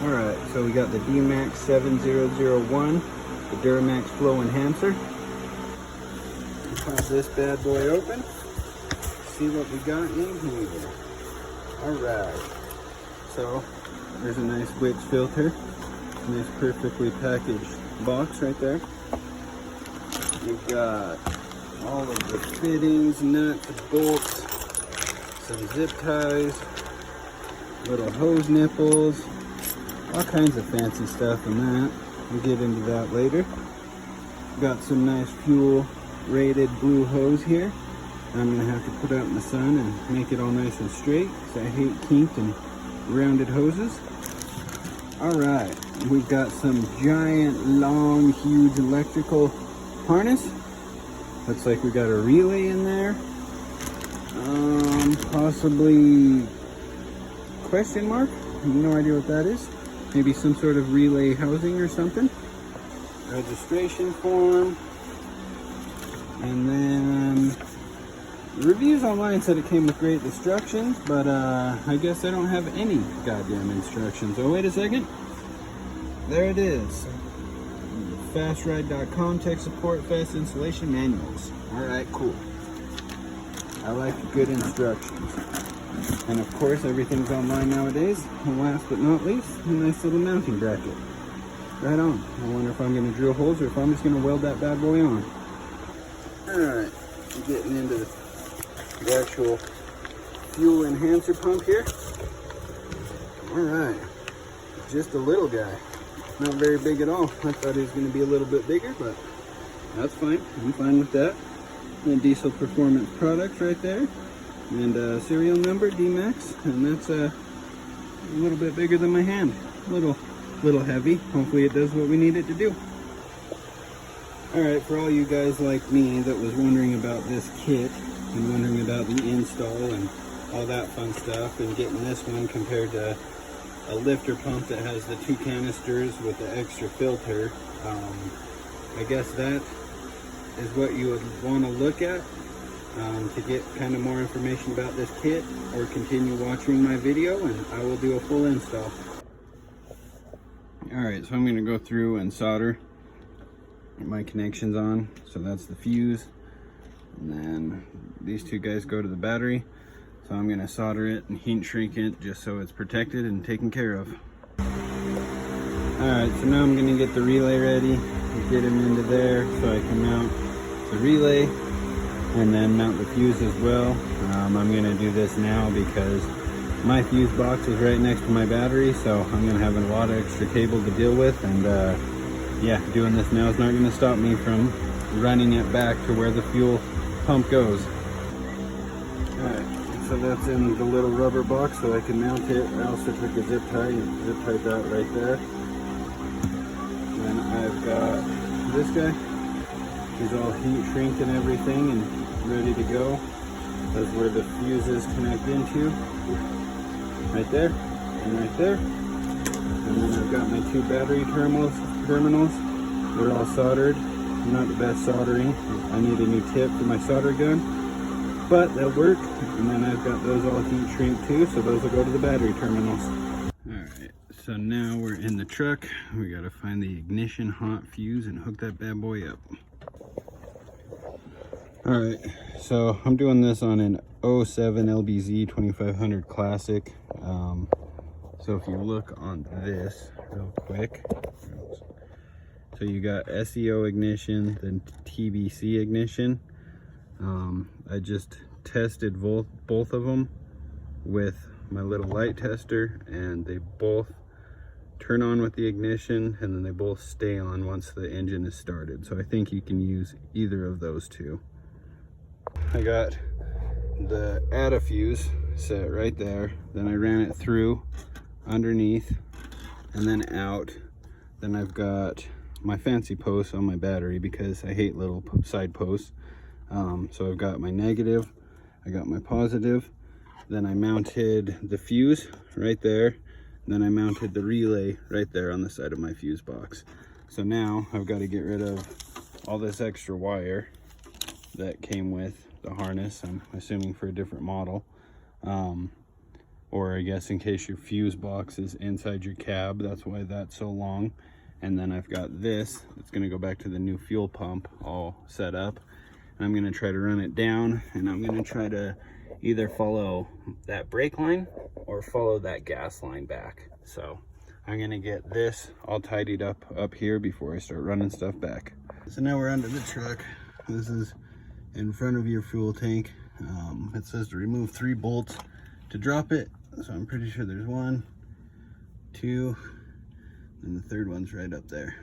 Alright, so we got the D-Max 7001, the Duramax Flow Enhancer. Pop this bad boy open, see what we got in here. Alright, so there's a nice witch filter, nice perfectly packaged box right there. We've got all of the fittings, nuts, bolts, some zip ties, little hose nipples, all kinds of fancy stuff in that. We'll get into that later. Got some nice fuel rated blue hose here. I'm gonna have to put out in the sun and make it all nice and straight because I hate kinked and rounded hoses. Alright, we've got some giant, long, huge electrical harness. Looks like we got a relay in there. Possibly question mark? No idea what that is. Maybe some sort of relay housing or something. Registration form. And then reviews online said it came with great instructions, but I guess I don't have any goddamn instructions. Oh, wait a second. There it is. FastRide.com, tech support, fast installation manuals. Alright, cool. I like good instructions. And of course, everything's online nowadays. And last but not least, a nice little mounting bracket. Right on. I wonder if I'm going to drill holes or if I'm just going to weld that bad boy on. Alright, getting into the actual fuel enhancer pump here. Alright, just a little guy. Not very big at all. I thought he was going to be a little bit bigger, but that's fine. I'm fine with that. And Diesel Performance products right there. And serial number, D-Max. And that's a little bit bigger than my hand. Little heavy. Hopefully it does what we need it to do. Alright, for all you guys like me that was wondering about this kit and wondering about the install and all that fun stuff and getting this one compared to a lifter pump that has the 2 canisters with the extra filter, I guess that is what you would want to look at to get kind of more information about this kit, or continue watching my video and I will do a full install. Alright, so I'm going to go through and solder my connections on. So that's the fuse, and then these two guys go to the battery. So I'm going to solder it and heat shrink it just so it's protected and taken care of. Alright, so now I'm going to get the relay ready, get him into there so I can mount the relay and then mount the fuse as well. I'm going to do this now because my fuse box is right next to my battery, so I'm going to have a lot of extra cable to deal with, and yeah, doing this now is not going to stop me from running it back to where the fuel pump goes. Alright, so that's in the little rubber box so I can mount it. I also took a zip tie and zip tied that right there. Then I've got this guy. He's all heat shrink and everything and ready to go. That's where the fuses connect into. Right there and right there. And then I've got my 2 battery terminals. They're all soldered. I'm not the best soldering. I need a new tip for my solder gun, but they'll work. And then I've got those all heat shrink too, so those will go to the battery terminals. Alright, so now we're in the truck. We gotta find the ignition hot fuse and hook that bad boy up. Alright, so I'm doing this on an 07 LBZ 2500 Classic. So if you look on this real quick, so you got SEO ignition, then TBC ignition. I just tested both of them with my little light tester, and they both turn on with the ignition, and then they both stay on once the engine is started. So I think you can use either of those two. I got the ATA fuse set right there. Then I ran it through underneath and then out. Then I've got my fancy posts on my battery because I hate little side posts. So I've got my negative, I got my positive, then I mounted the fuse right there, and then I mounted the relay right there on the side of my fuse box. So now I've got to get rid of all this extra wire that came with the harness, I'm assuming for a different model. or I guess in case your fuse box is inside your cab, that's why that's so long. And then I've got this, it's gonna go back to the new fuel pump all set up. And I'm gonna try to run it down, and I'm gonna try to either follow that brake line or follow that gas line back. So I'm gonna get this all tidied up here before I start running stuff back. So now we're under the truck. This is in front of your fuel tank. It says to remove 3 bolts to drop it. So I'm pretty sure there's 1, 2, and the third one's right up there.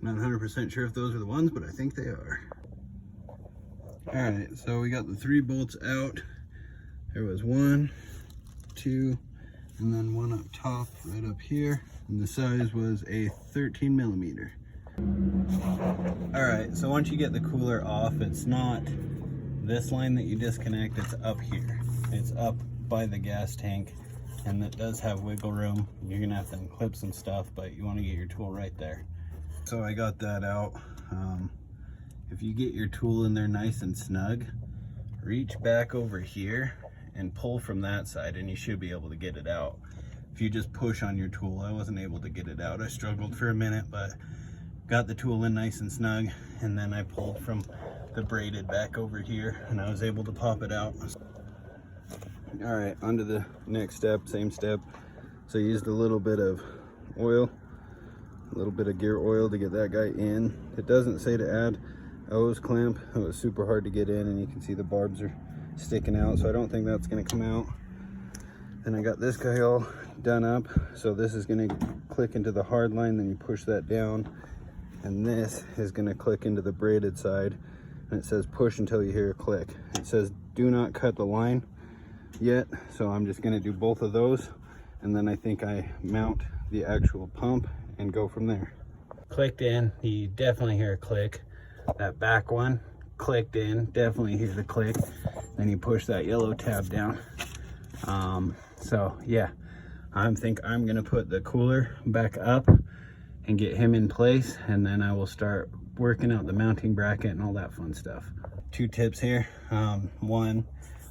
I'm not 100% sure if those are the ones, but I think they are. All right, so we got the 3 bolts out. There was 1, 2, and then 1 up top, right up here. And the size was a 13 millimeter. All right, so once you get the cooler off, it's not this line that you disconnect, it's up here. It's up by the gas tank, and it does have wiggle room. You're gonna have to unclip some stuff, but you wanna get your tool right there. So I got that out. If you get your tool in there nice and snug, reach back over here and pull from that side, and you should be able to get it out. If you just push on your tool, I wasn't able to get it out. I struggled for a minute, but got the tool in nice and snug, and then I pulled from the braided back over here, and I was able to pop it out. All right, on to the next step, same step. So I used a little bit of oil, a little bit of gear oil to get that guy in. It doesn't say to add a hose clamp. It was super hard to get in, and you can see the barbs are sticking out, so I don't think that's gonna come out. Then I got this guy all done up. So this is gonna click into the hard line, then you push that down, and this is gonna click into the braided side, and it says push until you hear a click. It says do not cut the line yet, so I'm just gonna do both of those, and then I think I mount the actual pump and go from there. Clicked in, you definitely hear a click. That back one clicked in, definitely hear the click. Then you push that yellow tab down. So yeah, I think I'm gonna put the cooler back up and get him in place, and then I will start working out the mounting bracket and all that fun stuff. 2 tips here. One,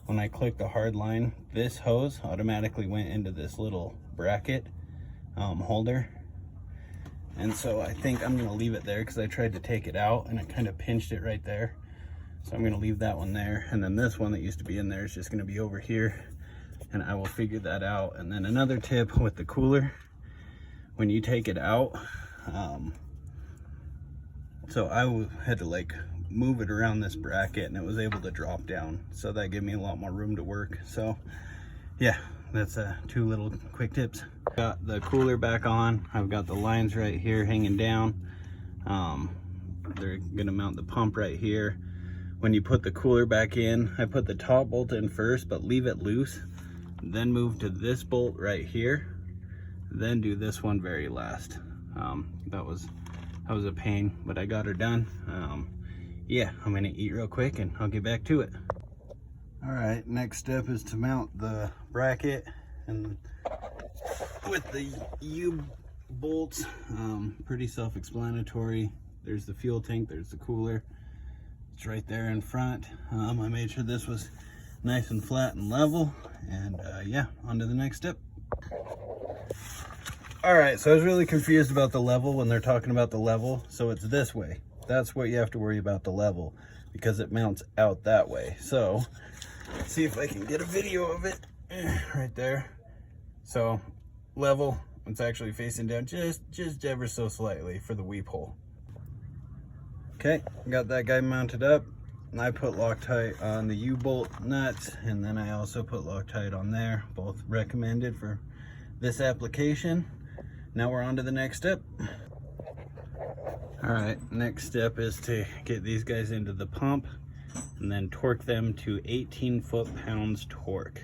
when I click the hard line, this hose automatically went into this little bracket holder. And so I think I'm gonna leave it there because I tried to take it out and it kind of pinched it right there. So I'm gonna leave that one there. And then this one that used to be in there is just gonna be over here, and I will figure that out. And then another tip with the cooler, when you take it out, so I had to like move it around this bracket, and it was able to drop down. So that gave me a lot more room to work. So yeah, that's 2 little quick tips. Got the cooler back on. I've got the lines right here hanging down. They're gonna mount the pump right here. When you put the cooler back in, I put the top bolt in first, but leave it loose. Then move to this bolt right here. Then do this one very last. That was a pain, but I got her done. Yeah, I'm gonna eat real quick and I'll get back to it. All right, next step is to mount the bracket, and with the U-bolts, pretty self-explanatory. There's the fuel tank, there's the cooler. It's right there in front. I made sure this was nice and flat and level, and yeah, on to the next step. All right, so I was really confused about the level when they're talking about the level. So it's this way. That's what you have to worry about, the level, because it mounts out that way. So let's see if I can get a video of it right there. So level, it's actually facing down just ever so slightly for the weep hole. Okay, got that guy mounted up, and I put Loctite on the U-bolt nuts, and then I also put Loctite on there, both recommended for this application. Now we're on to the next step. All right, next step is to get these guys into the pump and then torque them to 18 foot-pounds torque.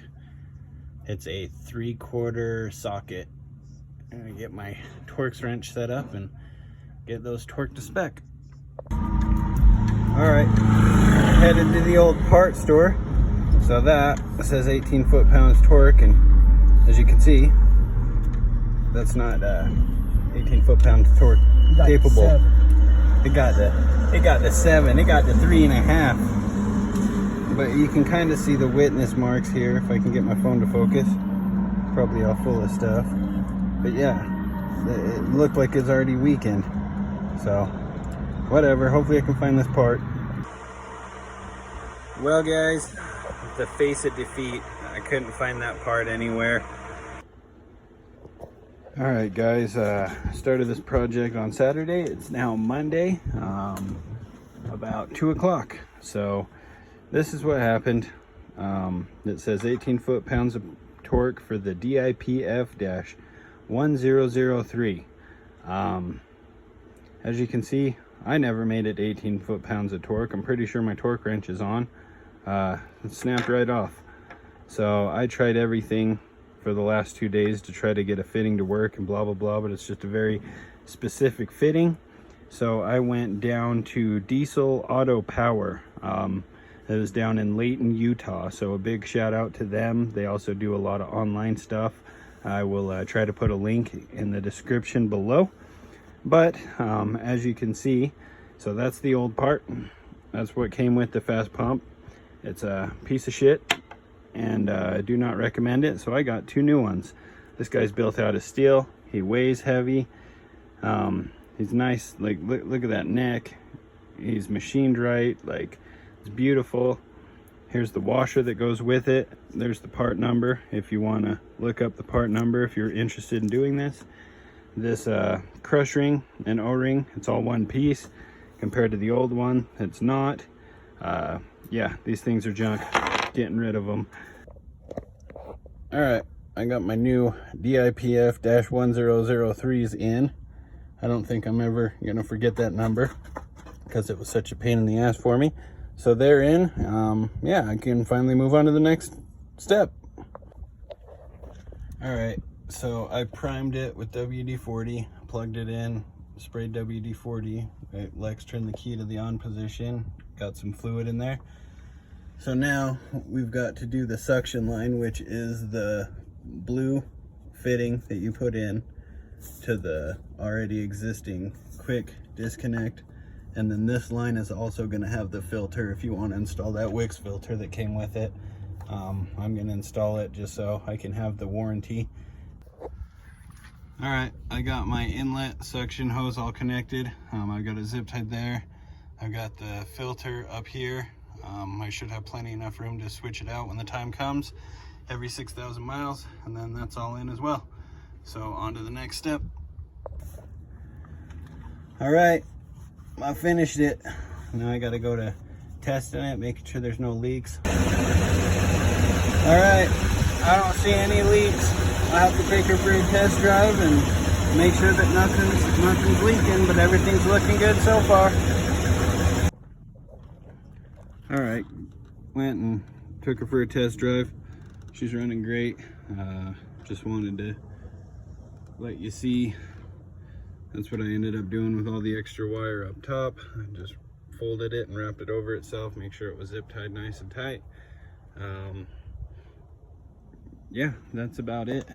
It's a 3/4 socket. I'm gonna get my Torx wrench set up and get those torqued to spec. All right, headed to the old part store. So that says 18 foot-pounds torque, and as you can see, that's not 18 foot-pound torque capable. It got the 7, it got the 3.5. But you can kind of see the witness marks here if I can get my phone to focus. probably all full of stuff. But yeah, it looked like it's already weakened. So whatever, hopefully I can find this part. Well guys, the face of defeat. I couldn't find that part anywhere. All right guys, started this project on Saturday. It's now Monday, about 2 o'clock. So this is what happened. It says 18 foot-pounds of torque for the DIPF-1003. As you can see, I never made it 18 foot-pounds of torque. I'm pretty sure my torque wrench is on. It snapped right off. So I tried everything for the last 2 days to try to get a fitting to work and blah blah blah, but it's just a very specific fitting. So I went down to Diesel Auto Power. It was down in Layton, Utah. So a big shout out to them. They also do a lot of online stuff. I will try to put a link in the description below. But as you can see, so that's the old part. That's what came with the Fass Pump. It's a piece of shit, and I do not recommend it. So I got 2 new ones. This guy's built out of steel. He weighs heavy. He's nice. Like look at that neck. He's machined right. Like, it's beautiful. Here's the washer that goes with it. There's the part number if you want to look up the part number if you're interested in doing this. This crush ring and O-ring, it's all one piece compared to the old one. It's not. Yeah, these things are junk. Getting rid of them. All right, I got my new DIPF-1003s in. I don't think I'm ever gonna forget that number because it was such a pain in the ass for me. So they're in. Yeah, I can finally move on to the next step. All right, so I primed it with WD-40, plugged it in, sprayed WD-40. Lex turned the key to the on position, got some fluid in there. So now we've got to do the suction line, which is the blue fitting that you put in to the already existing quick disconnect. And then this line is also going to have the filter if you want to install that Wix filter that came with it. I'm going to install it just so I can have the warranty. All right, I got my inlet suction hose all connected. I've got a zip tied there. I've got the filter up here. I should have plenty enough room to switch it out when the time comes, every 6,000 miles, and then that's all in as well. So on to the next step. All right, I finished it. Now I got to go to testing it, making sure there's no leaks. All right, I don't see any leaks. I'll have to take her for a test drive and make sure that nothing's leaking, but everything's looking good so far. All right, went and took her for a test drive. She's running great. Just wanted to let you see. That's what I ended up doing with all the extra wire up top. I just folded it and wrapped it over itself, make sure it was zip tied nice and tight. Yeah, that's about it.